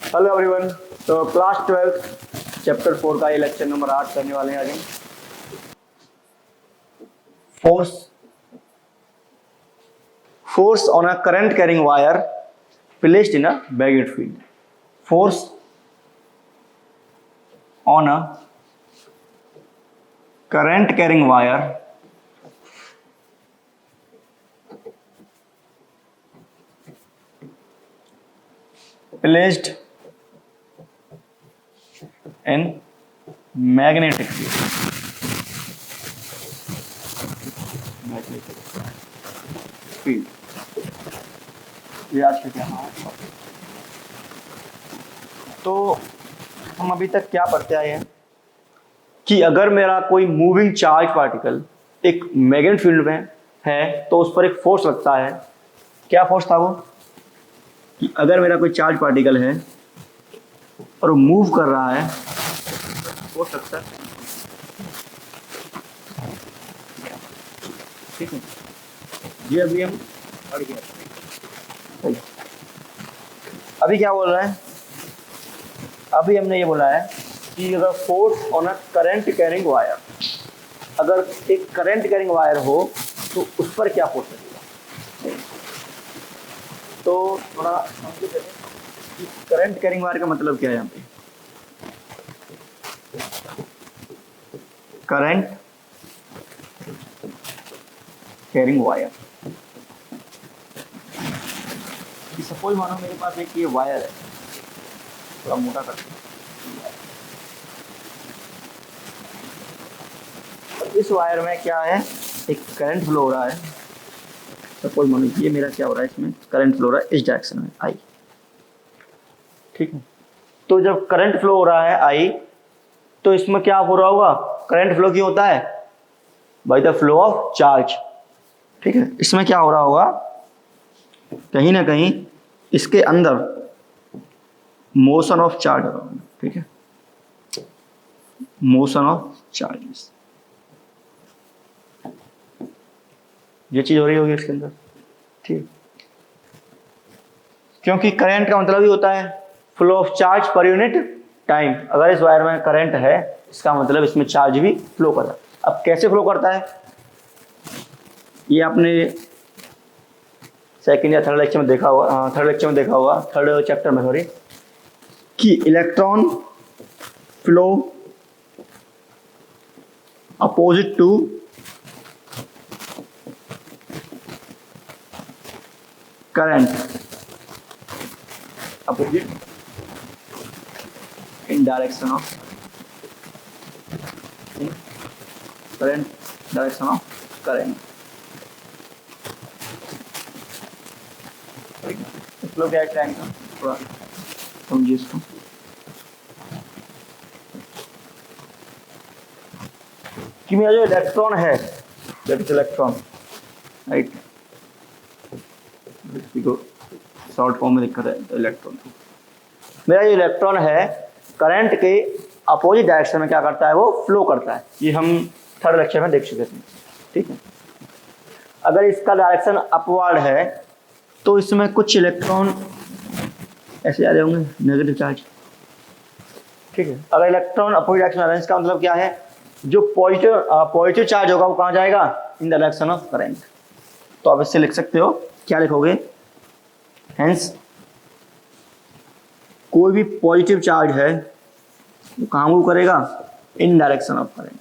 Hello everyone. तो class 12 chapter 4 का ये लेक्चर नंबर 8 करने वाले हैं आगे। Force on a current carrying wire placed in a magnetic field. Force on a current carrying wire placed in magnetic field। ये आज का क्या है? तो हम अभी तक क्या पढ़ते आए हैं कि अगर मेरा कोई मूविंग चार्ज पार्टिकल एक मैग्नेटिक फील्ड में है तो उस पर एक फोर्स लगता है। क्या फोर्स था वो? कि अगर मेरा कोई चार्ज पार्टिकल है और वो मूव कर रहा है, फोर्स लगता है। ठीक है, ये अभी हम पढ़ गए। अभी क्या बोल रहा है? अभी हमने ये बोला है कि अगर force on a current carrying wire, अगर एक करंट कैरिंग वायर हो तो उस पर क्या फोर्स लगेगा। तो थोड़ा समझ लेते हैं कि करंट कैरिंग वायर का मतलब क्या है। यहाँ पे करंट कैरिंग वायर, सपोज मानो मेरे पास एक ये वायर है, थोड़ा मोटा करते हैं। इस वायर में क्या है, एक करंट फ्लो हो रहा है। सपोज मानो ये मेरा क्या हो रहा है, इसमें करंट फ्लो हो रहा है इस डायरेक्शन में आई। ठीक है, तो जब करंट फ्लो हो रहा है आई, तो इसमें क्या हो रहा होगा? करंट फ्लो क्यों होता है? By the flow of charge. ठीक है, इसमें क्या हो रहा होगा, कहीं ना कहीं इसके अंदर मोशन ऑफ चार्ज हो रहा होगा। ठीक है, मोशन ऑफ चार्जेस, ये चीज हो रही होगी इसके अंदर। ठीक, क्योंकि करंट का मतलब ही होता है flow of charge per unit time. अगर इस वायर में करंट है, इसका मतलब इसमें चार्ज भी फ्लो कर रहा है। अब कैसे फ्लो करता है, ये आपने सेकंड या थर्ड लेक्चर में देखा होगा, थर्ड चैप्टर में सॉरी, कि electron flow opposite to current, opposite in direction of current, direction of current। Flow क्या टाइम का थोड़ा समझिए इसको। कि मेरा जो इलेक्ट्रॉन है, दैट इज इलेक्ट्रॉन, राइट, इसको शॉर्ट फॉर्म में दिक्कत है। तो इलेक्ट्रॉन, मेरा जो इलेक्ट्रॉन है करंट के अपोजिट डायरेक्शन में क्या करता है, वो फ्लो करता है। ये हम थर्ड लेक्चर में देख चुके थे। ठीक है, अगर इसका डायरेक्शन अपवर्ड है तो इसमें कुछ इलेक्ट्रॉन ऐसे आ जाएंगे, नेगेटिव चार्ज। ठीक है, अगर इलेक्ट्रॉन अपोजिट डायरेक्शन में, इसका मतलब क्या है, जो पॉजिटिव चार्ज होगा वो कहाँ जाएगा, in the direction of current. तो आप इससे लिख सकते हो, क्या लिखोगे, हेंस कोई भी पॉजिटिव चार्ज है वो कहाँ मूव करेगा, इन डायरेक्शन ऑफ करंट।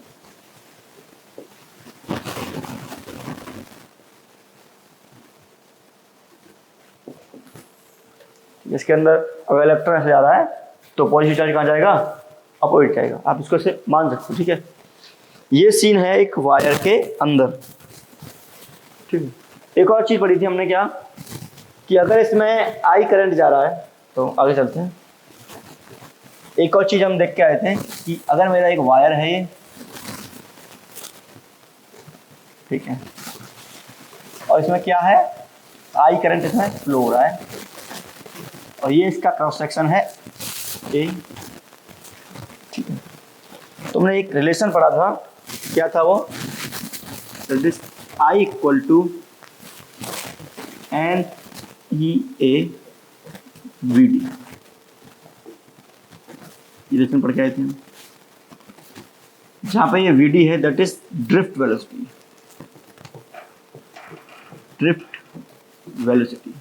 इसके अंदर अगर इलेक्ट्रॉन ऐसे जा रहा है तो पॉजिटिव चार्ज कहाँ जाएगा, अपोजिट जाएगा। आप इसको ऐसे मान सकते हो। ठीक है, ये सीन है एक वायर के अंदर। ठीक है, एक और चीज पढ़ी थी हमने, क्या कि अगर इसमें आई करंट जा रहा है, तो आगे चलते हैं। एक और चीज हम देख के आए थे कि अगर मेरा एक वायर है ये, ठीक है, और इसमें क्या है, आई करंट इसमें फ्लो हो रहा है, और ये इसका क्रॉस सेक्शन है ए। ठीक है, तुमने एक रिलेशन पढ़ा था, क्या था वो, this I equal to N E A V D. ये रिलेशन पढ़ के आए थे हम। जहाँ पे ये वी डी है that is drift velocity, drift velocity.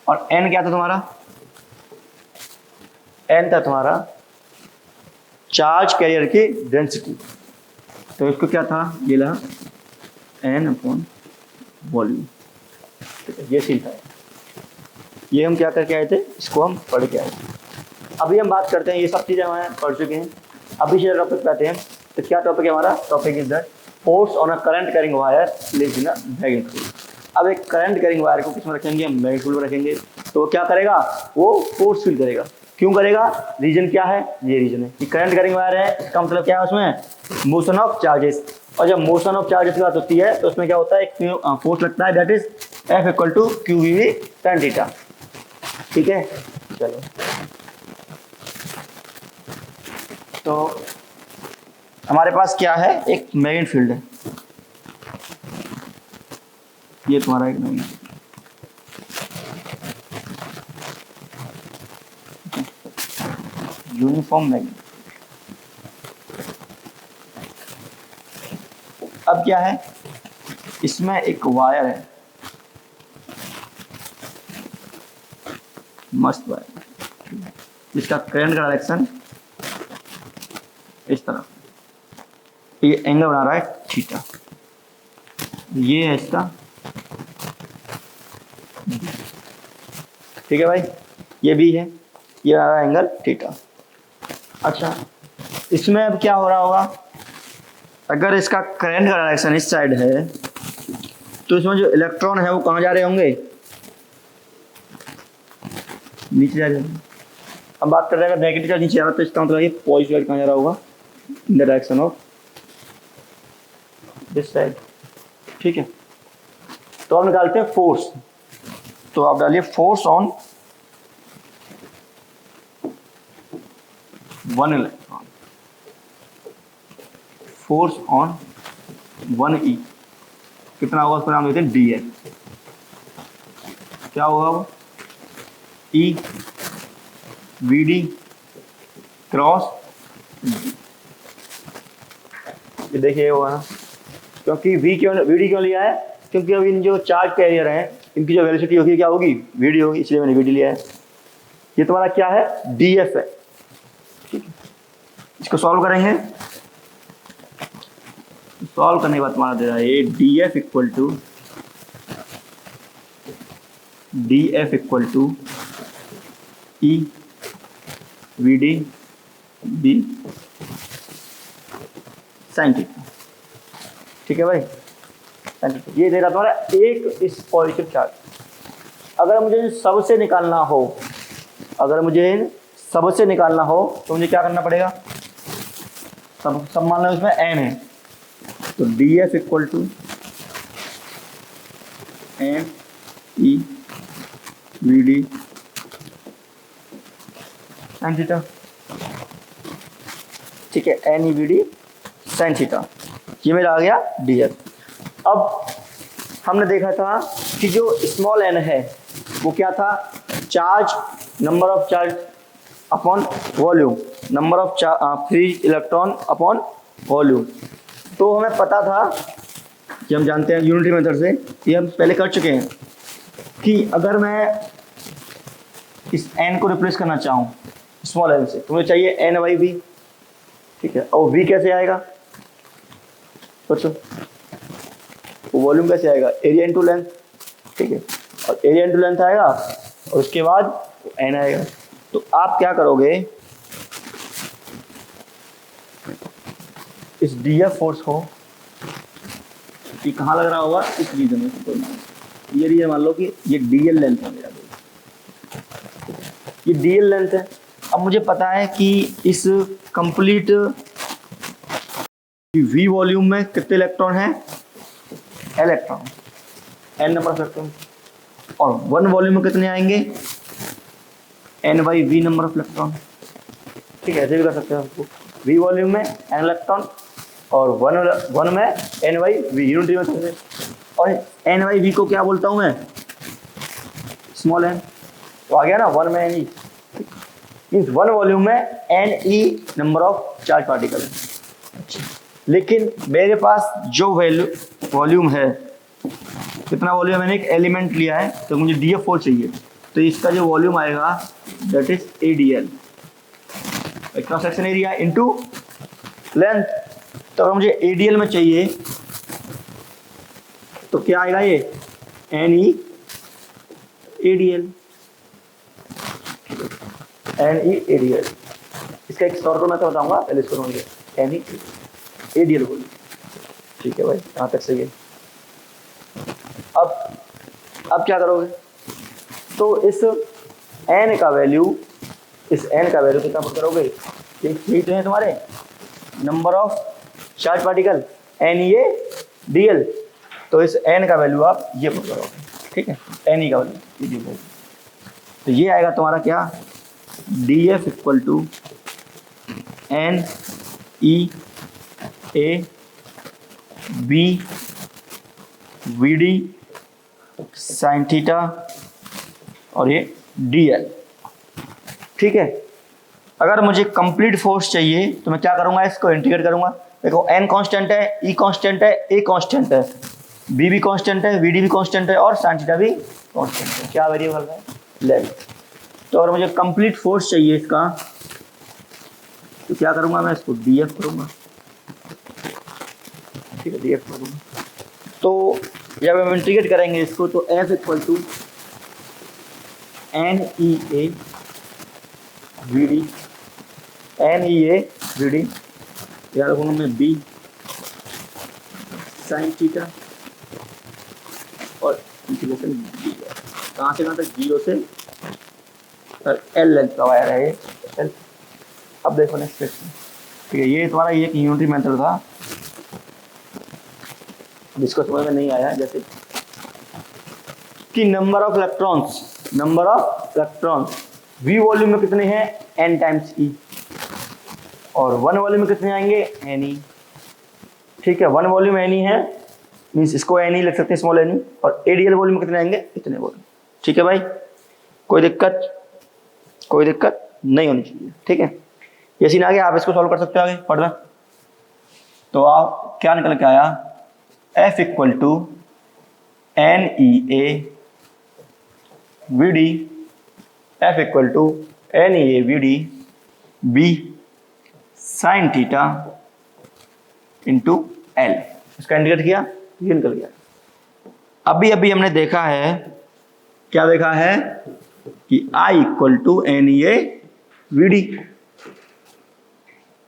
और एन क्या था तुम्हारा? एन था तुम्हारा चार्ज कैरियर की डेंसिटी। तो इसको क्या था, ये ला एन अपॉन वॉल्यूम। ये सीन था, ये हम क्या करके आए थे, इसको हम पढ़ के आए थे। अभी हम बात करते हैं, ये सब चीज़ें हमें पढ़ चुके हैं। अभी से टॉपिक पे आते हैं। तो क्या टॉपिक है हमारा? Topic is that force on a current carrying wire placed in a magnetic field. अब एक करंट कैरिंग वायर को किस में रखेंगे? हम मैग्नेटिक फील्ड में रखेंगे। तो वो क्या करेगा? वो फोर्स फील करेगा। क्यों करेगा? रीजन क्या है? ये रीजन है कि करंट कैरिंग वायर है, इसका मतलब क्या है, उसमें मोशन ऑफ चार्जेस। और जब मोशन ऑफ चार्जेस की बात होती है तो उसमें क्या होता है, एक फोर्स लगता है that is F equal to Q V V tan theta. ठीक है, चलो तो हमारे पास क्या है, एक मैग्नेटिक फील्ड है। ये तुम्हारा एक मैग्नेटिक यूनिफॉर्म मैग्नेट। अब क्या है, इसमें एक वायर है, मस्त वायर, जिसका करंट का डायरेक्शन इस तरफ, ये एंगल बना रहा है थीटा। ये है इसका, ठीक है भाई, ये भी है, ये बना रहा है एंगल थीटा। अच्छा, इसमें अब क्या हो रहा होगा, अगर इसका करंट का डायरेक्शन इस साइड है तो इसमें जो इलेक्ट्रॉन है वो कहाँ जा रहे होंगे? नीचे जा रहे होंगे। हम बात कर रहे हैं अगर नेगेटिव चार्ज नीचे आ रहा है तो इसका मतलब ये पॉजिटिव चार्ज कहाँ जा रहा होगा? In the direction of this side. ठीक है, तो हम निकालते हैं फोर्स। तो आप डालिए force on one electron, force on one e कितना होगा, उसका नाम देते हैं डी एफ। क्या होगा वो? ई वी डी क्रॉस, ये देखिए होगा ना, क्योंकि वी डी क्यों लिया है? क्योंकि अब इन जो चार्ज कैरियर हैं इनकी जो वेलोसिटी होगी क्या होगी? वी डी होगी, इसलिए मैंने वी डी लिया है। ये तुम्हारा क्या है? डी एफ है। ठीक है, इसको सॉल्व करेंगे। सॉल्व करने के बाद तुम्हारा दे रहा है ये D F equal to E V D B sine theta. ठीक है भाई, ये दे रहा तुम्हारा एक इस पॉजिटिव चार्ज। अगर मुझे सबसे निकालना हो, तो मुझे क्या करना पड़ेगा? सब मान लो इसमें एन है, तो D F equal to N E V D sine theta. ठीक है, N E V D sine theta, ये मेरा आ गया डी एफ। अब हमने देखा था कि जो स्मॉल एन है वो क्या था? Charge, number of charge upon volume, number of free electron upon volume. तो हमें पता था कि हम जानते हैं यूनिटरी मेथड से, ये हम पहले कर चुके हैं कि अगर मैं इस एन को रिप्लेस करना चाहूँ स्मॉल एन से तो मुझे चाहिए एन बाई वी। ठीक है, और वी कैसे आएगा सोचो? तो वॉल्यूम कैसे आएगा? Area into length. ठीक है, और एरिया इंटू लेंथ आएगा और उसके बाद एन आएगा। तो आप क्या करोगे, इस डी एफ फोर्स को, ये कहाँ लग रहा होगा? इस रीजन में। ये रीजन मान लो कि ये डी एल लेंथ है मेरा, ये डी एल लेंथ है। अब मुझे पता है कि इस कंप्लीट वी वॉल्यूम में कितने इलेक्ट्रॉन हैं? Electron, N number of electron. और वन वॉल्यूम में कितने आएंगे? N by V number of electron. ठीक है, ऐसे भी कर सकते हैं आपको, वी वॉल्यूम में एन इलेक्ट्रॉन और वन में एन बाई वी, यूनिटरी में समझे। और एन बाई वी को क्या बोलता हूँ मैं? Small N. तो आ गया ना 1 में एन ई, मीन्स 1 वॉल्यूम में N E number of charge particle है। अच्छा, लेकिन मेरे पास जो वॉल्यूम है, कितना वॉल्यूम, मैंने एक एलिमेंट लिया है तो मुझे DF4 चाहिए, तो इसका जो वॉल्यूम आएगा that is ADL, cross section area into length. तो अगर मुझे ADL में चाहिए तो क्या आएगा, ये NE ADL, NE ADL। इसका एक शॉर्ट मैं बताऊंगा, पहले इसको समझिए, NE ADL बोलिए। ठीक है भाई, यहाँ तक सही है। अब क्या करोगे, तो इस n का वैल्यू कितना पुट करोगे, यही तो है तुम्हारे number of charge particle NEADL, तो इस n का वैल्यू आप ये पुट करोगे। ठीक है, NE का वैल्यू, तो ये आएगा तुम्हारा क्या, DF equal to NEABVD sine theta और ये DL। ठीक है, अगर मुझे कंप्लीट फोर्स चाहिए तो मैं क्या करूंगा, इसको इंटीग्रेट करूंगा। देखो n कांस्टेंट है, E कांस्टेंट है, A कांस्टेंट है, B भी कांस्टेंट है, VD भी कांस्टेंट है और साइन थीटा भी कांस्टेंट है। क्या वेरिएबल है, लेंथ। तो अगर मुझे कंप्लीट फोर्स चाहिए इसका, तो क्या करूंगा, मैं इसको DF करूंगा। ठीक है, DF करूंगा। तो जब हम इंटीग्रेट करेंगे इसको, तो F इक्वल टू NEAVD याद रखूंगा मैं, B साइन थीटा और इंटीग्रेशन D, कहाँ से कहाँ तक, 0 से L लेंथ का वायर है ये L। अब देखो नेक्स्ट क्वेश्चन। ठीक है, ये तुम्हारा ये एक यूनिटरी मेथड था, जिसको समझ में नहीं आया, जैसे कि number of electrons V volume में कितने हैं, n टाइम्स E, और 1 वॉल्यूम में कितने आएंगे, NE। ठीक है, 1 वॉल्यूम NE है, मीन्स इसको NE लिख सकते हैं, स्मॉल NE, और ADL वॉल्यूम में कितने आएंगे, इतने वॉल्यूम। ठीक है भाई, कोई दिक्कत नहीं होनी चाहिए। ठीक है, ये सीन आ गया, आप इसको सॉल्व कर सकते हो आगे पढ़ना। तो आप क्या निकल के आया, F equal to NEAVD, F equal to NEAVD B sine theta into L। इसका इंटीग्रेट किया, ये निकल गया। अभी हमने देखा है, क्या देखा है कि I इक्वल टू NEAVD,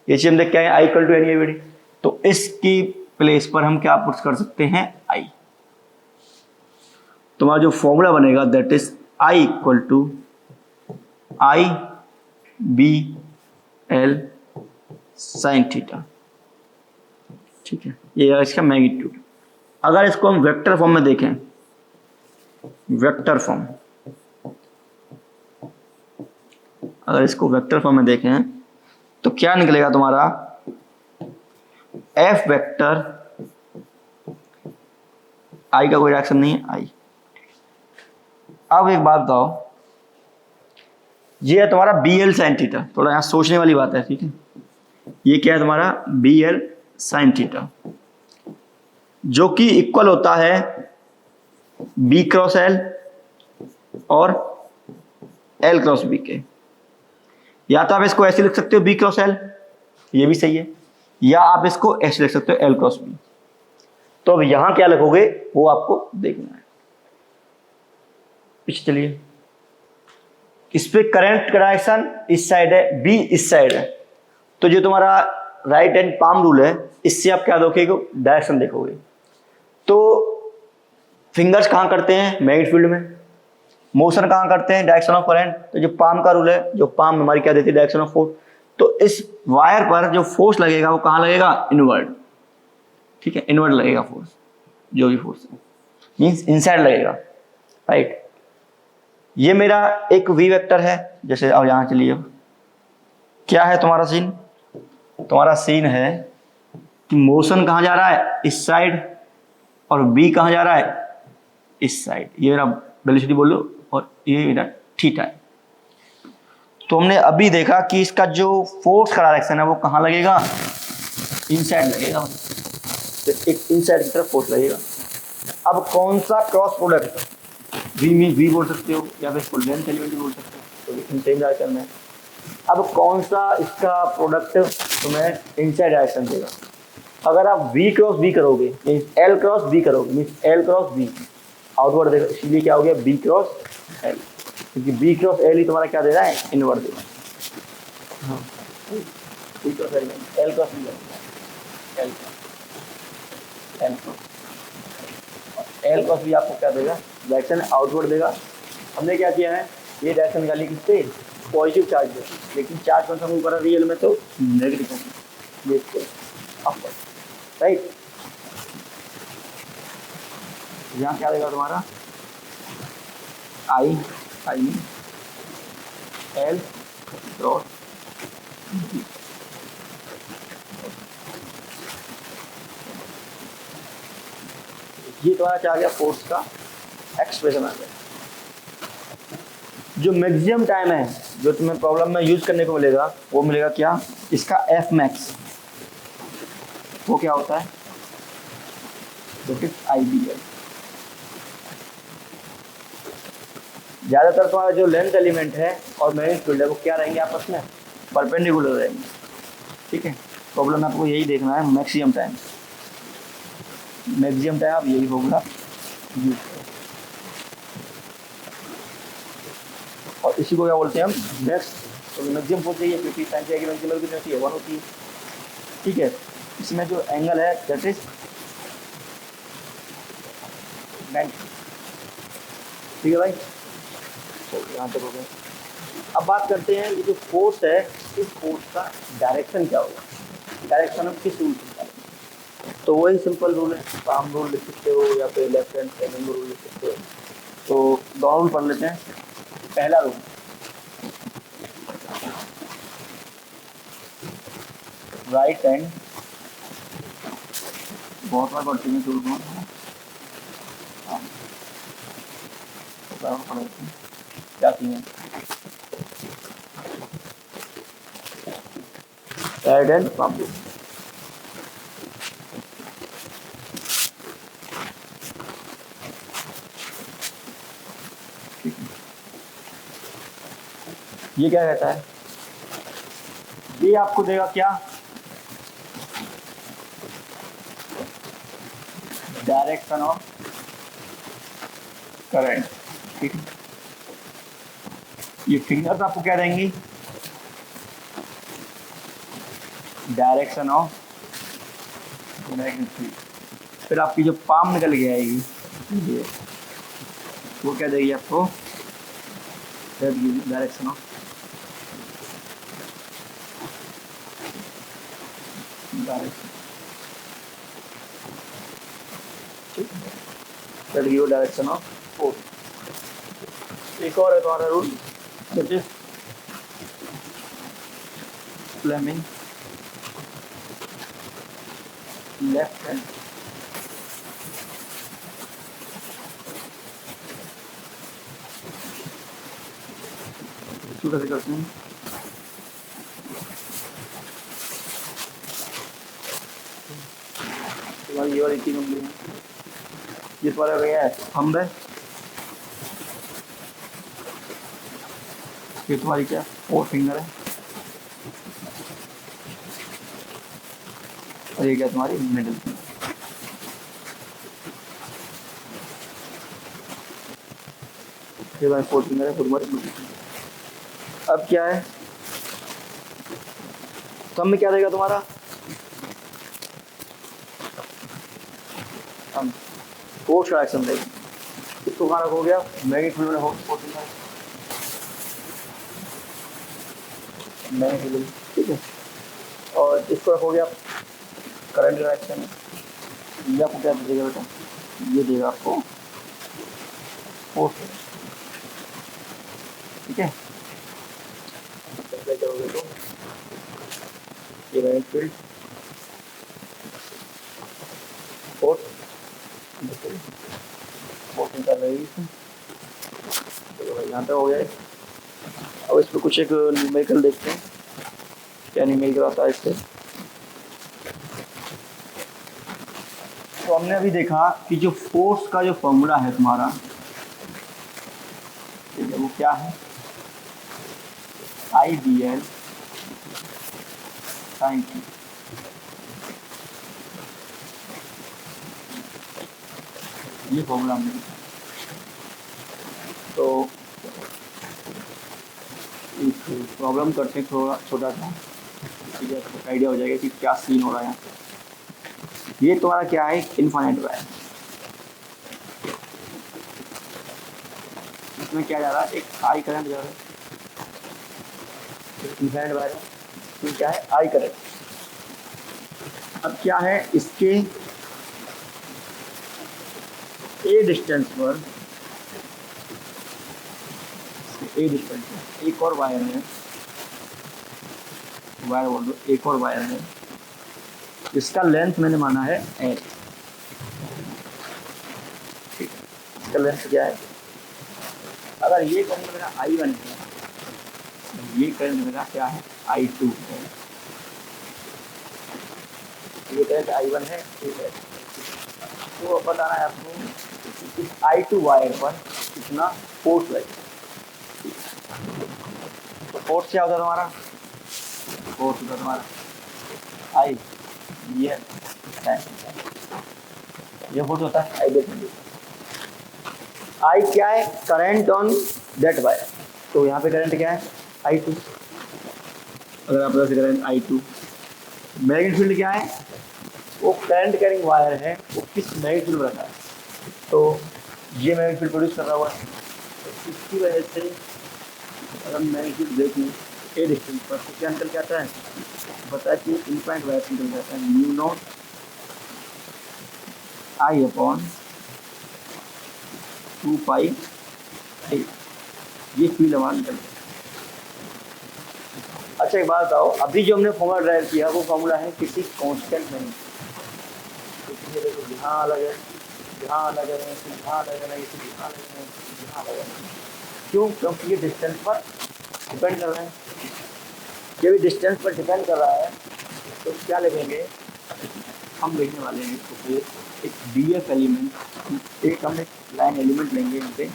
ये चीज हम देख के आए, I इक्वल टू NEAVD। तो इसकी प्लेस पर हम क्या पुट कर सकते हैं, I। तुम्हारा जो फॉर्मूला बनेगा that is I equal to IBL sine theta. ठीक है, ये इसका मैग्नीट्यूड। अगर इसको हम वेक्टर फॉर्म में देखें, अगर इसको वेक्टर फॉर्म में देखें तो क्या निकलेगा तुम्हारा, F वेक्टर, I का कोई रिएक्शन नहीं है, I। अब एक बात बताओ, ये है तुम्हारा BL साइन थीटा, थोड़ा यहाँ सोचने वाली बात है। ठीक है, ये क्या है तुम्हारा BL साइन थीटा, जो कि इक्वल होता है B क्रॉस L और L क्रॉस B के। या तो आप इसको ऐसे लिख सकते हो B क्रॉस L, ये भी सही है, या आप इसको ऐसे लिख सकते हो L क्रॉस B। तो अब यहां क्या लिखोगे वो आपको देखना है। पीछे चलिए, इस पे करंट का डायरेक्शन इस साइड है, B इस साइड है, तो जो तुम्हारा राइट हैंड पाम रूल है, इससे आप क्या देखोगे, डायरेक्शन देखोगे। तो फिंगर्स कहाँ करते हैं, मैग्नेटिक फील्ड में। मोशन कहाँ करते हैं, डायरेक्शन ऑफ करंट। तो जो पाम का रूल है, जो पाम हमारी क्या देती है, डायरेक्शन ऑफ फोर्स। तो इस वायर पर जो फोर्स लगेगा वो कहाँ लगेगा, इनवर्ड। ठीक है, इनवर्ड लगेगा फोर्स, जो भी फोर्स है, मीन्स इनसाइड लगेगा, राइट। ये मेरा एक वी वेक्टर है, जैसे अब यहाँ चलिए, क्या है तुम्हारा सीन, तुम्हारा सीन है कि मोशन कहाँ जा रहा है, इस साइड, और बी कहाँ जा रहा है, इस साइड। ये मेरा वेलोसिटी बोलो, और ये मेरा थीटा है। तो हमने अभी देखा कि इसका जो फोर्स का डायरेक्शन है वो कहाँ लगेगा, इनसाइड लगेगा, तो एक इनसाइड की तरफ फोर्स लगेगा। अब कौन सा cross product, we mean we बोल सकते हो या फिर इसको लेंथ एलिमेंट भी बोल सकते हो, तो सेम डायरेक्शन में। अब कौन सा इसका प्रोडक्ट तुम्हें इनसाइड डायरेक्शन देगा, अगर आप v क्रॉस v करोगे मीन्स l क्रॉस v करोगे means l cross v outward देगा, इसलिए क्या हो गया b क्रॉस l, क्योंकि b क्रॉस l ही तुम्हारा क्या दे रहा है, इनवर्ड दे रहा है। हाँ b cross l, l cross v l cross v आपको क्या देगा, डायरेक्शन आउटवर्ड देगा। हमने क्या किया है, ये डायरेक्शन निकाली किससे, पॉजिटिव चार्ज है, लेकिन चार्ज कौन सा मूव कर रहा है रियल में, तो नेगेटिव अपवर्ड, राइट। यहाँ क्या देगा तुम्हारा, आई एल क्रॉस, ये तुम्हारा क्या आ गया, फोर्स का एक्सप्रेशन आ गया। जो मैक्सिमम टाइम है जो तुम्हें प्रॉब्लम में यूज करने को मिलेगा, वो मिलेगा क्या, इसका एफ मैक्स, वो क्या होता है, IBL। ज़्यादातर तुम्हारा जो लेंथ एलिमेंट है और मैग्नेटिक फील्ड है वो क्या रहेंगे, आपस में परपेंडिकुलर रहेंगे, ठीक है। प्रॉब्लम में आपको यही देखना है, मैक्सिमम टाइम आप यही होगा यूज करें, और इसी को क्या बोलते हैं हम, मैक्स। तो मैक्सिमम फोर्स चाहिए क्योंकि साइन की मैक्सिमम कितनी होती है, 1 होती है, ठीक है। इसमें जो एंगल है दैट इज 90, ठीक है भाई। तो यहाँ तक हो गया। अब बात करते हैं ये जो फोर्स है, इस फोर्स का डायरेक्शन क्या होगा, डायरेक्शन हम किस रूल से निकालेंगे, तो वही सिंपल रूल है, पाम रूल लिख सकते हो या फिर लेफ्ट हैंड सेकंड रूल लिख सकते हो। तो दोनों रूल पढ़ लेते हैं। पहला रूल, राइट हैंड, बहुत बार पढ़ते हैं रूल को, क्या चीज़ राइट हैंड पाम रूल। ये क्या कहता है, ये आपको देगा क्या, डायरेक्शन ऑफ करंट, ठीक है। ये फिंगर्स आपको क्या देंगी, डायरेक्शन ऑफ मैग्नेटिक फील्ड। फिर आपकी जो पाम निकल के आएगी ये, वो क्या देगी आपको, direction of direction of force. एक और है तुम्हारा rule, that is Fleming left hand, कैसे करते हैं, ये वाली तीन उंगली है, ये तुम्हारा गया है थंब है, ये तुम्हारी क्या, 4 फिंगर है, और ये क्या तुम्हारी मिडिल फिंगर। ये तुम्हारी 4 फिंगर है, तुम्हारी मिडिल फिंगर। अब क्या है, थंब में क्या देगा तुम्हारा, हम फोर्स का एक्शन देगा, इसको कहाँ रखो गया, मैग्नेटिक फील्ड में हो, मैग्नेटिक, ठीक है। और इसको रखो गया करंट डायरेक्शन, ये आपको क्या देगा बेटा, ये देगा आपको फोर्स, ठीक है। अप्लाई करोगे तो ये मैग्नेटिक फील्ड, फोर्स कर रही है, चलो भाई यहाँ पे हो गया। और इस पर कुछ एक न्यूमेरिकल देखते हैं, क्या न्यूमेरिकल आता है इससे। तो हमने अभी देखा कि जो फोर्स का जो फॉर्मूला है तुम्हारा, ठीक है, वो क्या है, आई बी एल साइन टी। ये फॉर्मूला हमने देखा। तो एक प्रॉब्लम करते हैं थोड़ा छोटा सा, ठीक है, तो आइडिया हो जाएगा कि क्या सीन हो रहा है। ये तुम्हारा क्या है, इनफाइनाइट वायर, इसमें क्या जा रहा है, एक आई करंट जा रहा है, इनफाइनाइट वायर है, इसमें क्या है, आई करंट। अब क्या है, इसके ए डिस्टेंस पर, ए डिस्टेंस पर एक और वायर है, वायर बोल दो, एक और वायर है, इसका लेंथ मैंने माना है एल, ठीक है, इसका लेंथ क्या है। अगर ये करंट मेरा I1 है, ये करंट मेरा क्या है, I2 है, ये करंट I1 है, ठीक है। तो बताना है आपको इस I2 वायर पर कितना फोर्स लगेगा। तो फोर्स क्या होता है तुम्हारा, फोर्स होता है तुम्हारा आई, ये फोर्स होता है आई बेस। आई क्या है, करंट ऑन दैट वायर, तो यहाँ पे करंट क्या है, I2। अगर आप से करंट I2, मैग्नेटिक फील्ड क्या है, वो करंट कैरिंग वायर है, वो किस मैग्नेटिक फील्ड में रखा है, तो ये मैग्नेटिक फील्ड प्रोड्यूस कर रहा हुआ है। तो इसकी वजह से अगर मैग्नेटिक फील्ड देख लें ए डिस्टेंस पर, तो क्या निकल के आता है, बताया कि इनफाइनाइट वायर निकल जाता है, म्यू नॉट आई अपॉन 2 पाई ए, ये फील्ड हमारा निकल गया। अच्छा एक बात बताओ, अभी जो हमने फॉर्मूला ड्राइव किया वो फॉर्मूला है किसी कांस्टेंट में, यहाँ अलग है, यहाँ अलग है, यहाँ अलग है, यहाँ अलग है, यहाँ अलग है। क्यों, क्योंकि ये डिस्टेंस पर डिपेंड कर रहा है। ये भी डिस्टेंस पर डिपेंड कर रहा है, तो क्या लिखेंगे, हम लिखने वाले हैं इसको फिर एक डी एफ एलिमेंट, एक हम एक लाइन एलिमेंट लेंगे यहाँ पे,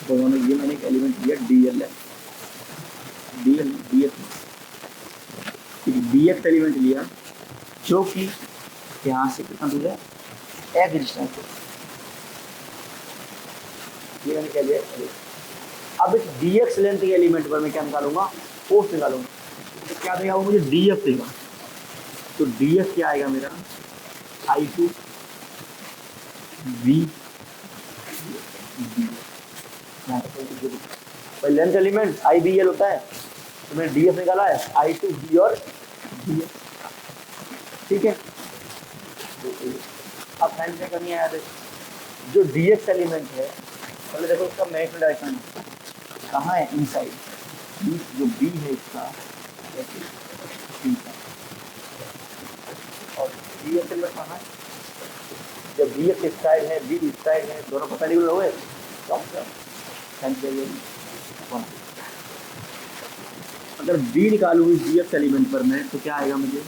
तो ये मैंने एक एलिमेंट लिया डी एल है, D L D F, D F element लिया जो कि यहाँ से कितना दूर है, एक डिस्टेंस, ये मैंने क्या दिया। अब इस डी एक्स लेंथ के एलिमेंट पर मैं क्या निकालूंगा, फोर्स निकालूंगा, तो क्या देगा वो मुझे डी एफ देगा। तो डी एफ क्या आएगा मेरा, I2 V, length element IBL होता है, तो मैंने डी एफ निकाला है, I2 V और डी एफ, ठीक है। अब साइन क्या करनी है यार, जो डी एक्स एलिमेंट है, पहले देखो उसका मैग्नेटिक डायरेक्शन कहाँ है, इनसाइड, जो बी है इसका, और डी एक्स एलिमेंट कहाँ है, जब बी एक्स इस साइड है, बी इस साइड है, दोनों परपेंडिकुलर हुए, अगर बी निकालूँ इस डी एक्स एलिमेंट पर मैं, तो क्या आएगा मुझे,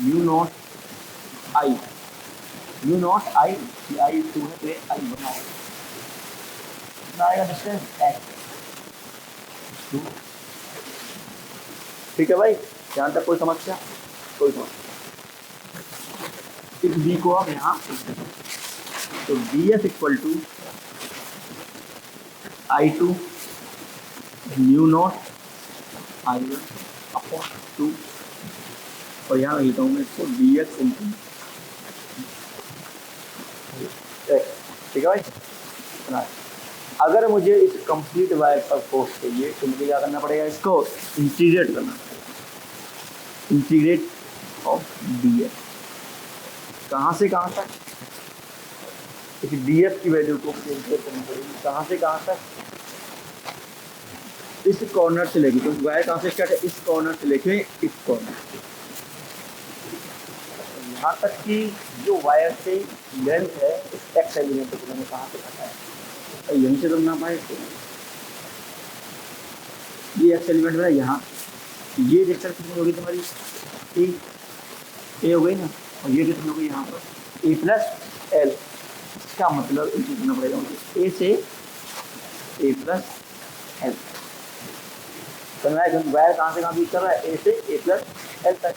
mu not I, mu not I, आई 2 है तो आई 1 आएगा, कितना आएगा डिस्टेंस एक्स, ठीक है भाई, यहाँ तक कोई समस्या, कोई समस्या। इस बी को अब यहाँ, तो D F equal to I2 mu not I1 upon 2, और यहाँ लिखता हूँ मैं इसको डी एक्स इंटू, ठीक है भाई। अगर मुझे इस कंप्लीट वायर पर फोर्स चाहिए तो मुझे क्या करना पड़ेगा, इसको इंटीग्रेट करना, इंटीग्रेट ऑफ डी एफ, कहाँ से कहाँ तक, क्योंकि डी एफ की वैल्यू को इंटीग्रेट करनी पड़ेगी, कहाँ से कहाँ तक, इस कॉर्नर से लेके, तो वायर कहाँ से स्टार्ट है, इस कॉर्नर से लेके इस कॉर्नर, यहाँ तक कि जो वायर से लेंथ है इस एक्स एलिमेंट को मैंने कहाँ से काटा है, तो यहीं से तो ना पाए, ये एक्स एलिमेंट में यहाँ ये डिस्टेंस कितनी होगी तुम्हारी, ए हो गई ना, और ये कितनी होगी यहाँ पर ए प्लस एल। इसका मतलब इनको करना पड़ेगा मुझे ए से ए प्लस एल करना है, क्योंकि वायर कहाँ से कहाँ यूज कर रहा है, ए से ए प्लस एल तक।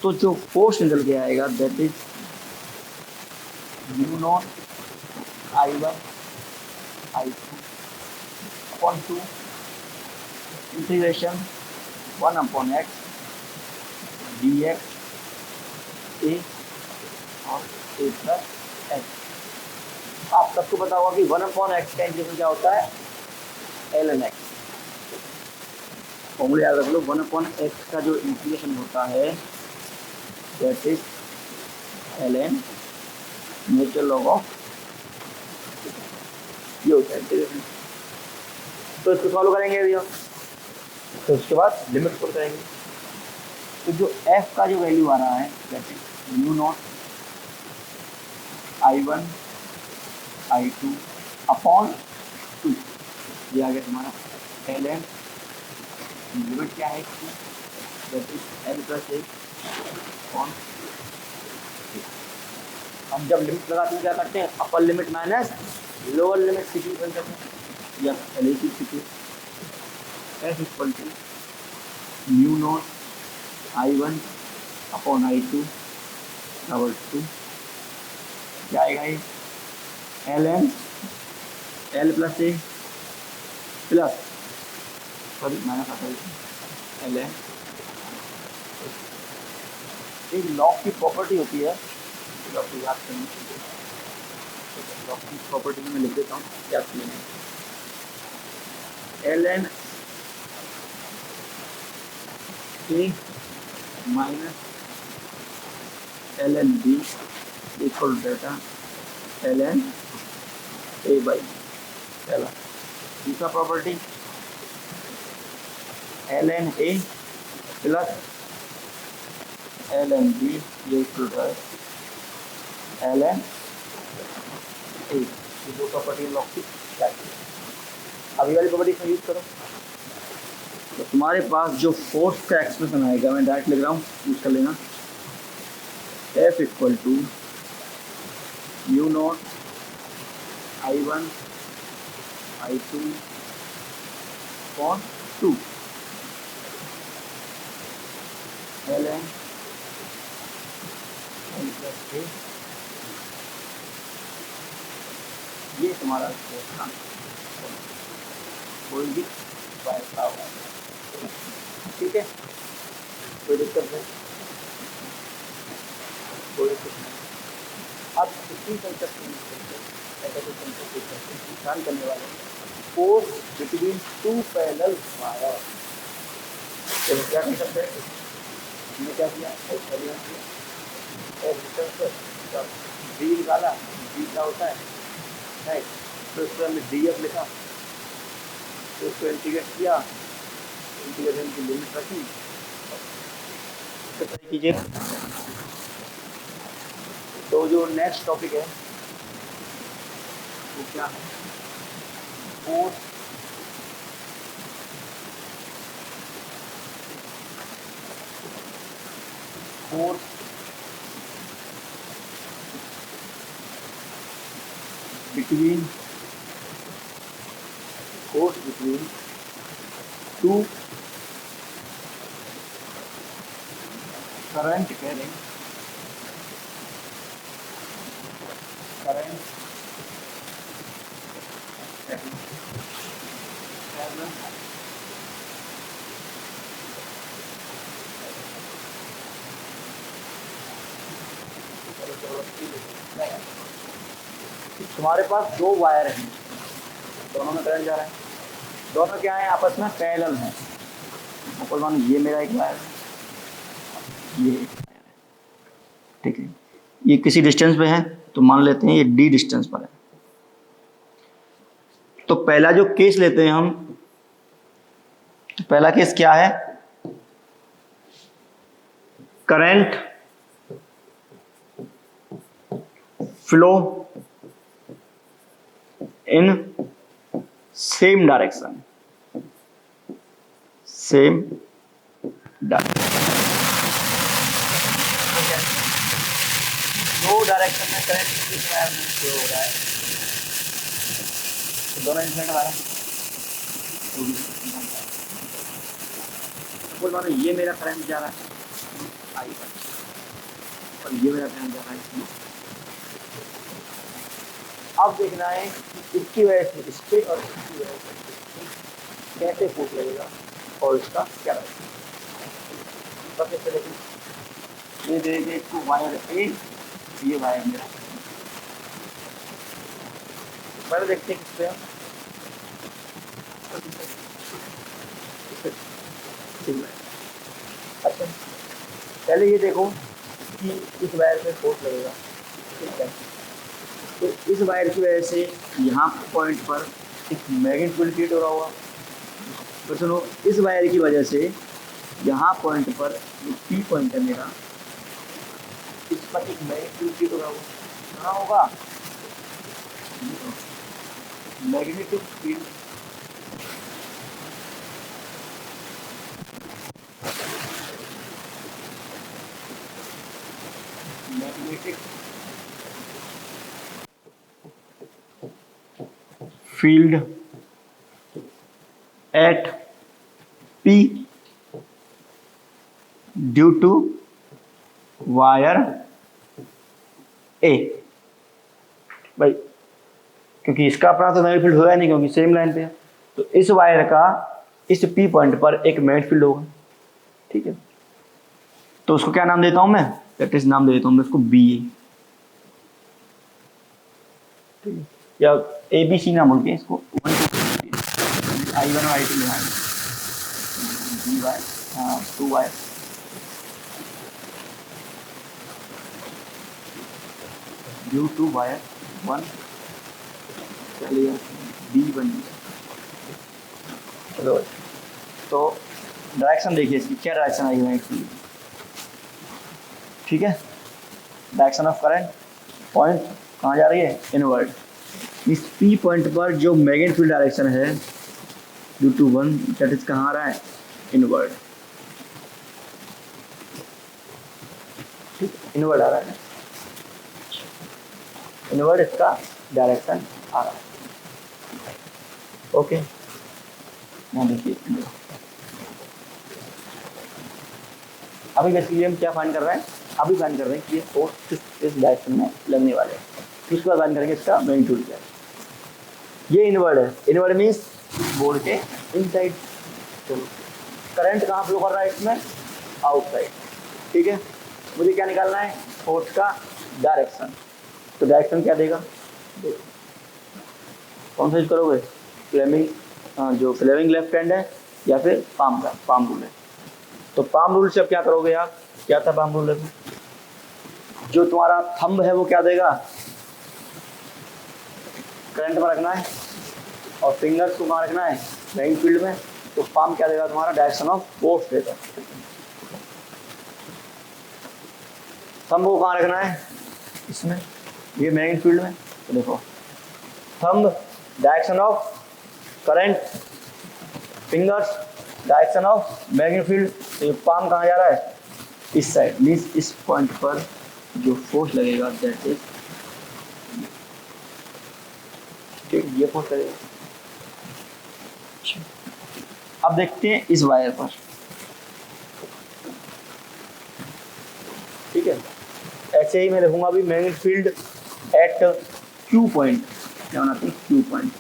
तो जो फोर्स निकल के आएगा that is mu naught I1 I2 upon 2 integration 1 upon x dx a और a प्लस एक्स। आप सबको पता होगा कि 1 अपॉन एक्स का इंटीग्रेशन क्या होता है, ln x। फॉर्मूला याद रख लो, 1 अपॉन एक्स का जो इंटीग्रेशन होता है that is ln natural log of, ये होता है इंटीग्रेशन। तो इसको सॉल्व करेंगे अभी हम, तो उसके बाद लिमिट पुट करेंगे। तो जो f का जो वैल्यू आ रहा है that is mu naught I1 I2 upon 2, ये आ गया तुम्हारा ln लिमिट क्या है इसकी, that is l plus a upon. हम जब लिमिट लगाते हैं क्या करते हैं, upper limit minus lower limit सीधी बन करते हैं, या पहले की सीधी f equal to mu not I1 upon I2 double 2, क्या आएगा ये ln l plus a plus sorry minus आता है ln। एक लॉग की प्रॉपर्टी होती है, लॉग की याद करनी चाहिए, लॉग की प्रॉपर्टी में मैं लिख देता हूँ याद करनी ln a minus ln b equal data ln a by पहला। दूसरा property ln a plus ln b ये इक्वल है ln a। ये दो प्रॉपर्टी लॉग की चाहिए। अभी वाली प्रॉपर्टी इसमें यूज करो तो तुम्हारे पास जो फोर्स का एक्सप्रेशन आएगा, मैं डायरेक्ट लिख रहा हूँ, यूज कर लेना, F equal to mu not I1 I2 upon 2 ln l plus a। ये तुम्हारा कोई भी वायरता होगा, ठीक है, कोई दिक्कत नहीं, कोई दिक्कत नहीं। अब इसी कंसेप्ट इंसान करने वाले force between two parallel wire, क्या कर सकते हैं, हमने क्या किया, डी निकाला, डी क्या होता है राइट, तो इसको हमने डी एफ लिखा, तो उसको इंटीग्रेट किया, इंटीग्रेशन की लिमिट रखी, कीजिए। तो जो नेक्स्ट टॉपिक है वो क्या है, force between two current carrying तुम्हारे पास दो वायर हैं, दोनों में करंट जा रहा है, दोनों क्या है, आपस में पैरेलल हैं। सपोज मान ये मेरा एक वायर है, ये एक वायर है, ठीक है, ये किसी डिस्टेंस पे है, तो मान लेते हैं ये d डिस्टेंस पर है। तो पहला जो केस लेते हैं हम, तो पहला केस क्या है, current flow in same direction, same दो डायरेक्शन में करंट किस वायर में फ्लो हो रहा है, तो दोनों इंसिडेंट वायर बोल मानो ये मेरा करंट जा रहा है आई पर, और ये मेरा करंट जा रहा है इसमें। अब देखना है कि इसकी वजह से इसके और इसकी वजह से कैसे फोर्स लगेगा और इसका क्या रहेगा। बस इस तरह की ये देखिए इसको वायर ए, ये वायर मेरा, पहले देखते हैं किस पे अच्छा पहले ये देखो कि इस वायर पे फोर्स लगेगा, ठीक है। तो इस वायर की वजह से यहाँ पॉइंट पर एक मैग्नेटिक फील्ड क्रिएट हो रहा होगा। तो सुनो, इस वायर की वजह से यहाँ पॉइंट पर पी पॉइंट है मेरा, इस पर एक मैग्नेटिक फील्ड क्रिएट हो रहा होगा, कहाँ होगा magnetic field, magnetic field at P due to wire A। भाई क्योंकि इसका अपना तो मैग्नेटिक फील्ड होगा नहीं क्योंकि सेम लाइन पे है, तो इस वायर का इस P पॉइंट पर एक मैग्नेटिक फील्ड होगा, ठीक है। तो उसको क्या नाम देता हूं मैं, प्रैक्टिस नाम दे देता हूं मैं उसको बी, या ABC नाम बोल के इसको I1 और I2 लगाएंगे, बी वायर, हाँ 2 वायर, ड्यू टू वायर 1 चलिए बी बन गया। चलो तो डायरेक्शन देखिए इसकी क्या डायरेक्शन आई है इसकी, ठीक है। डायरेक्शन ऑफ करंट पॉइंट कहाँ जा रही है, इनवर्ड। इस पी पॉइंट पर जो मैग्नेटिक फील्ड डायरेक्शन है ड्यू टू 1 दैट इज कहाँ आ रहा है, इनवर्ड, ठीक, इनवर्ड आ रहा है, इनवर्ड इसका डायरेक्शन आ रहा है, ओके। यहाँ देखिए अभी बेसिकली हम क्या फाइंड कर रहे हैं, अभी फाइंड कर रहे हैं कि ये फोर्स इस डायरेक्शन में लगने वाले हैं, उसके बाद फाइंड करेंगे इसका मैग्नीट्यूड क्या है। ये इनवर्ड है, इनवर्ड मीन्स बोर्ड के इनसाइड, चलो करंट कहाँ फ्लो कर रहा है इसमें, आउटसाइड, ठीक है। मुझे क्या निकालना है, फोर्स का डायरेक्शन, तो डायरेक्शन क्या देगा, कौन सा यूज करोगे, फ्लेमिंग, जो फ्लेमिंग लेफ्ट हैंड है या फिर पाम का, पाम रूल है। तो पाम रूल से अब क्या करोगे आप, क्या था पाम रूल है, जो तुम्हारा थंब है वो क्या देगा, करंट में रखना है और फिंगर्स को कहाँ रखना है, मैग्नेटिक फील्ड में, तो पाम क्या देगा तुम्हारा, डायरेक्शन ऑफ फोर्स देगा। थंब को कहाँ रखना है, इसमें, ये मैग्नेटिक फील्ड में, तो देखो thumb direction of current, fingers direction of magnetic field, तो ये पाम कहाँ जा रहा है, इस साइड, मीन्स इस पॉइंट पर जो फोर्स लगेगा दैट इज, ठीक, ये फोर्स लगेगा। अब देखते हैं इस वायर पर, ठीक है। ऐसे ही मैं लिखूंगा अभी magnetic field at Q point, क्या बनाते हैं Q point,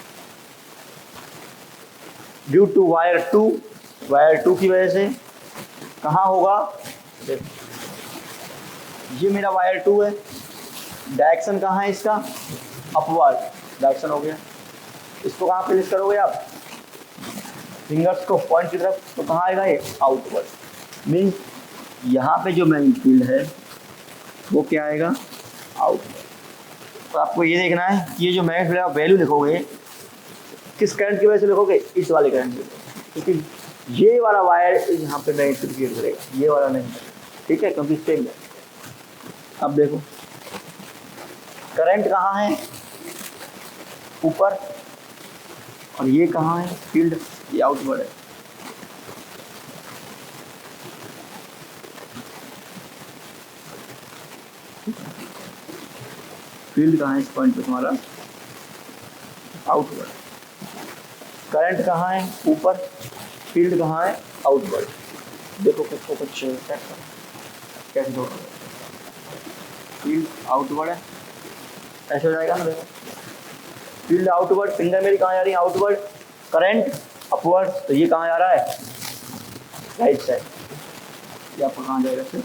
due to wire 2, wire 2 की वजह से कहाँ होगा, ये मेरा वायर 2 है, डायरेक्शन कहाँ है इसका, अपवर्ड डायरेक्शन हो गया। इसको कहाँ प्लेस करोगे आप, फिंगर्स को पॉइंट की तरफ, तो कहाँ आएगा ये, आउटवर्ड, मीन्स यहाँ पे जो मैग्नेटिक फील्ड है वो क्या आएगा, आउटवर्ड। तो आपको ये देखना है कि ये जो मैग्नेटिक फील्ड का वैल्यू लिखोगे किस करंट की वजह से लिखोगे, इस वाले करंट की, क्योंकि ये वाला वायर यहाँ पे मैग्नेटिक फील्ड क्रिएट करेगा, ये वाला नहीं, ठीक है, क्योंकि सेम है। अब देखो करंट कहाँ है, ऊपर, और ये कहाँ है फील्ड, ये आउटवर्ड है, फील्ड कहाँ है इस पॉइंट पे तुम्हारा, आउटवर्ड। करंट कहाँ है, ऊपर, फील्ड कहाँ है, आउटवर्ड। देखो कुछ चेक करो कैसे दो, फील्ड आउटवर्ड है, ऐसे हो जाएगा ना। देखो फील्ड आउटवर्ड, फिंगर मेरी कहाँ जा रही है, आउटवर्ड, करंट अपवर्ड, तो ये कहाँ जा रहा है, राइट साइड। ये आपको कहाँ जाएगा फिर,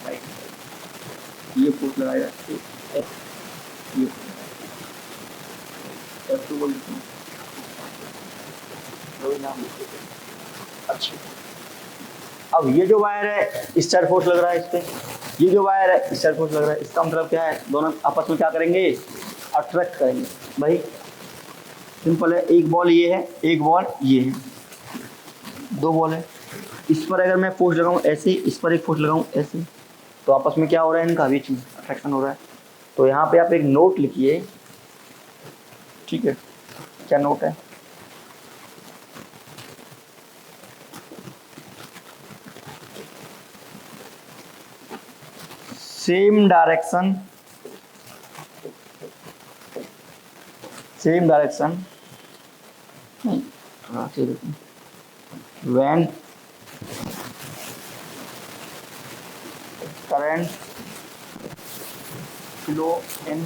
राइट साइड। ये फोर्स लगाएगा F, ये F2 बोल देते हैं, नाम लिख। अच्छा, अब ये जो वायर है इस साइड फोर्स लग रहा है इस पे, ये जो वायर है इस साइड फोर्स लग रहा है, इसका मतलब क्या है, दोनों आपस में क्या करेंगे, अट्रैक्ट करेंगे। भाई सिंपल है, एक बॉल ये है, एक बॉल ये है, दो बॉल है। इस पर अगर मैं फोर्स लगाऊं ऐसे, इस पर एक फोर्स लगाऊं ऐसे, तो आपस में क्या हो रहा है, इनका बीच में अट्रैक्शन हो रहा है। तो यहाँ पे आप एक नोट लिखिए, ठीक है, क्या नोट है, same direction when current flow in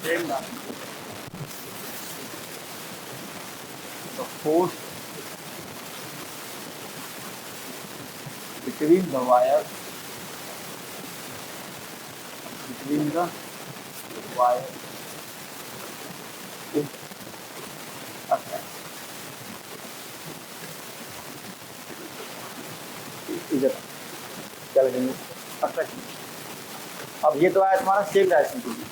same direction, the force between the wire is attached, इधर क्या लगेंगे, अट्रैक्शन। अब ये तो आया तुम्हारा सेम डायरेक्शन के लिए,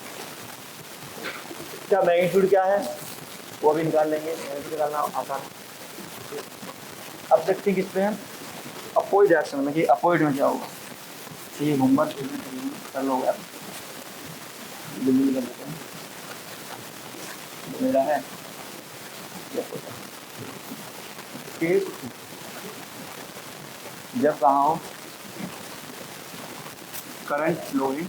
क्या मैग्नीट्यूड क्या है वो भी निकाल लेंगे, मैग्नीट्यूड निकालना आसान है। अब देखते हैं किस पे हैं, अपोजिट डायरेक्शन में, कि अपोजिट में क्या होगा। ये होमवर्क कर लो, जल्दी कर लेते हैं, मेरा है कि जब कहाँ हो करंट फ्लोइंग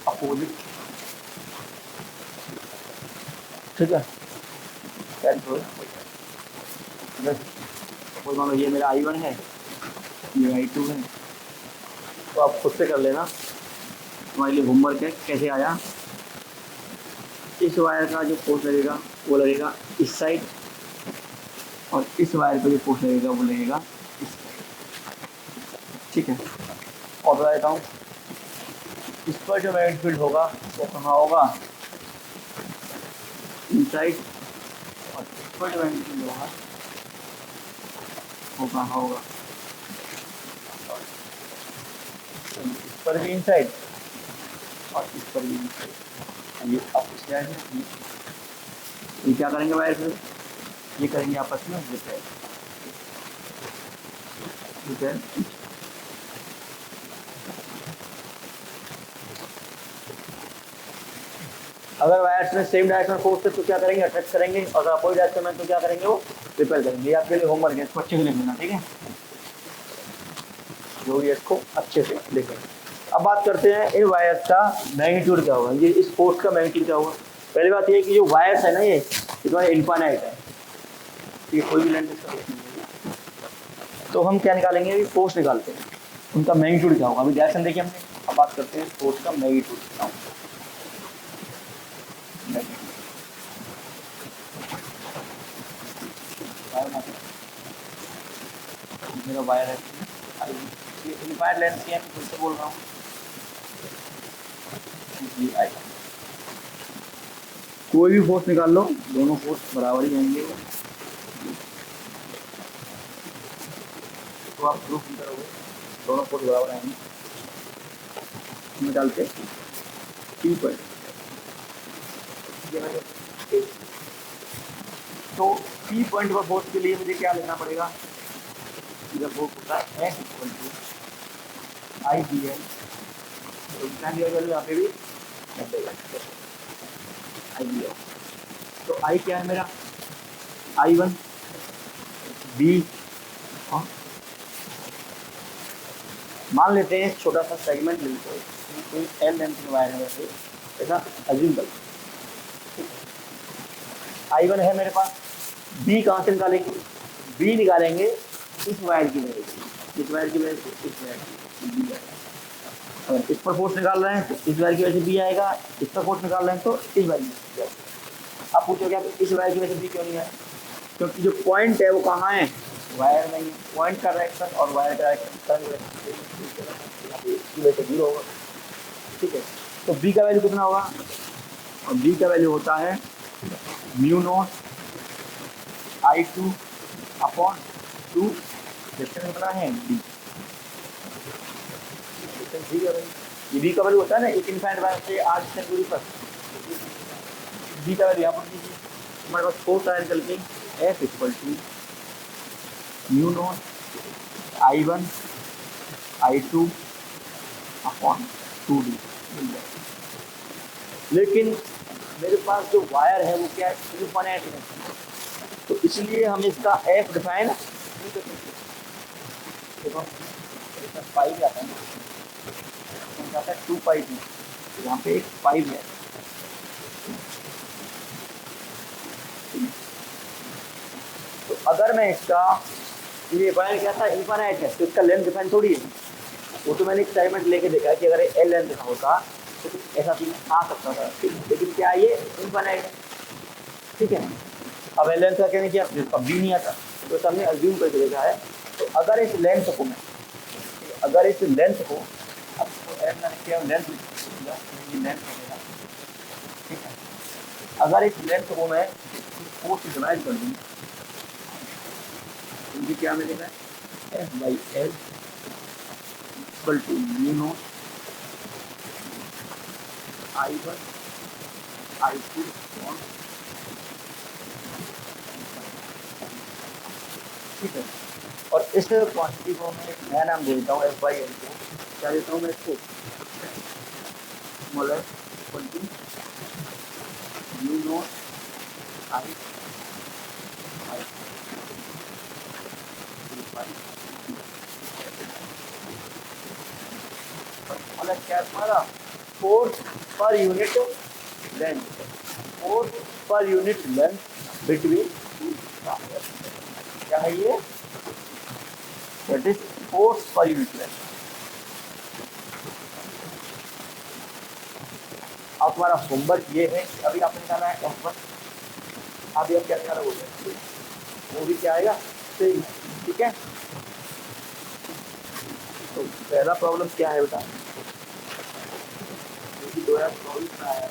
अपोजिट, ठीक है, मान लो ये मेरा I1 है, ये I2 है, तो आप खुद से कर लेना, तुम्हारे लिए होमवर्क है। कैसे आया, इस वायर का जो फोर्स लगेगा वो लगेगा इस साइड, और इस वायर पे जो फोर्स लगेगा वो लगेगा इस साइड, ठीक है। और बता देता हूँ, इस पर जो मैग्नेटिक फील्ड होगा वो कहाँ होगा, इनसाइड, और इस पर जो मैग्नेटिक फील्ड होगा वो कहाँ होगा, इस पर भी इनसाइड और इस पर भी इनसाइड। ये आपस क्या है, ये क्या करेंगे वायर फिर, ये करेंगे आपस में रिपेयर, अगर वायर्स में सेम डायरेक्शन फोर्स है तो क्या करेंगे, अट्रैक्ट करेंगे, और अगर अपोजिट डायरेक्शन में तो क्या करेंगे, वो रिपेल करेंगे। ये आपके लिए होमवर्क है, इसको अच्छे से लिख लेना, ठीक है, जो भी इसको अच्छे से लिख लेना। अब बात करते हैं इन वायर्स का मैग्नीट्यूड क्या होगा, ये इस फोर्स का मैग्नीट्यूड क्या होगा। पहली बात ये कि जो वायर्स है ना ये तुम्हारा इनफाइनाइट है, ये कोई भी लेंथ इसका नहीं है, तो हम क्या निकालेंगे, अभी फोर्स निकालते हैं, उनका मैग्नीट्यूड क्या होगा। अभी डायरेक्शन देखिए हमने, अब बात करते हैं फोर्स का मैग्नीट्यूड क्या होगा। मेरा वायर है, ये इनफाइनाइट लेंथ की है, मैं फिर से बोल रहा हूँ, कोई भी फोर्स निकाल लो, दोनों फोर्स बराबर ही आएंगे, तो आप प्रूफ नहीं करोगे, दोनों फोर्स बराबर आएंगे। निकालते P पर, तो P पॉइंट पर फोर्स के लिए मुझे क्या लिखना पड़ेगा, जब फोर्स होता है F इक्वल टू IBL, तो यहाँ पे भी IBL, तो I क्या है मेरा, I1 B मान लेते हैं छोटा सा सेगमेंट लेते हैं, कोई एल लेंथ में वायर है, वैसे ऐसा अज्यूम कर। I1 है मेरे पास, B कहाँ से निकालेंगे, B निकालेंगे इस वायर की वजह से, इस वायर की वजह से, इस वायर की B आएगा। अगर इस पर फोर्स निकाल रहे हैं तो इस वायर की वजह से B आएगा, इस पर फोर्स निकाल रहे हैं तो इस वायर की वजह से B आएगा। आप पूछोगे आप इस वायर की वजह से B क्यों नहीं आया, क्योंकि जो पॉइंट है वो कहाँ है, वायर में ही है। पॉइंट का डायरेक्शन और वायर का डायरेक्शन की वजह से 0 होगा, ठीक है। तो B का वैल्यू कितना होगा, और B का वैल्यू होता है mu naught I2 upon 2 distance कितना है D, डिस्टेंस D का वैल्यू, ये B का वैल्यू होता है ना एक इनफाइनाइट वायर से r डिस्टेंस दूरी पर, B का वैल्यू यहाँ पर दीजिए। हमारे पास फोर्स आया निकल के F equal to mu not I1 I2 upon 2D। लेकिन मेरे पास जो वायर है वो क्या है, इनफाइनाइट है, तो इसलिए हम इसका F डिफाइन नहीं कर सकते। देखो इसका पाई भी आता है ना, आता है 2 पाई थी, यहाँ पे एक पाई है। तो अगर मैं इसका, ये वायर क्या था, इनफाइनाइट है, तो इसका लेंथ डिफाइन थोड़ी है। वो तो मैंने एक्सपेरिमेंट लेके देखा है कि अगर एल लेंथ का होता तो ऐसा चीज आ सकता था, लेकिन क्या ये इनफाइनाइट है, ठीक है। अब एल लेंथ का कहने किया अब भी नहीं आता, तो हमने अज्यूम करके देखा है। तो अगर इस लेंथ को मैं, अगर इस लेंथ को, अब एल किया लेंथ लेंथ वगैरह, ठीक है। अगर इस लेंथ को मैं 4 से डिवाइड कर दूँ तो मुझे क्या मिलेगा, F by L equal to mu not I1 I2 on, ठीक है। और इस क्वांटिटी को मैं एक नया नाम दे देता हूँ एफ बाई एल को, क्या देता हूँ मैं इसको, small F equal to mu naught I मतलब क्या तुम्हारा फोर्स पर यूनिट लेंथ, फोर्स पर यूनिट लेंथ बिटवीन क्या है ये, दैट इज फोर्स पर यूनिट लेंथ। अब तुम्हारा होमवर्क ये है, अभी आपने निकाला है F1, अभी आप क्या निकाला वो भी क्या आएगा सही, ठीक है। तो पहला प्रॉब्लम क्या है बता, 2024 में आया।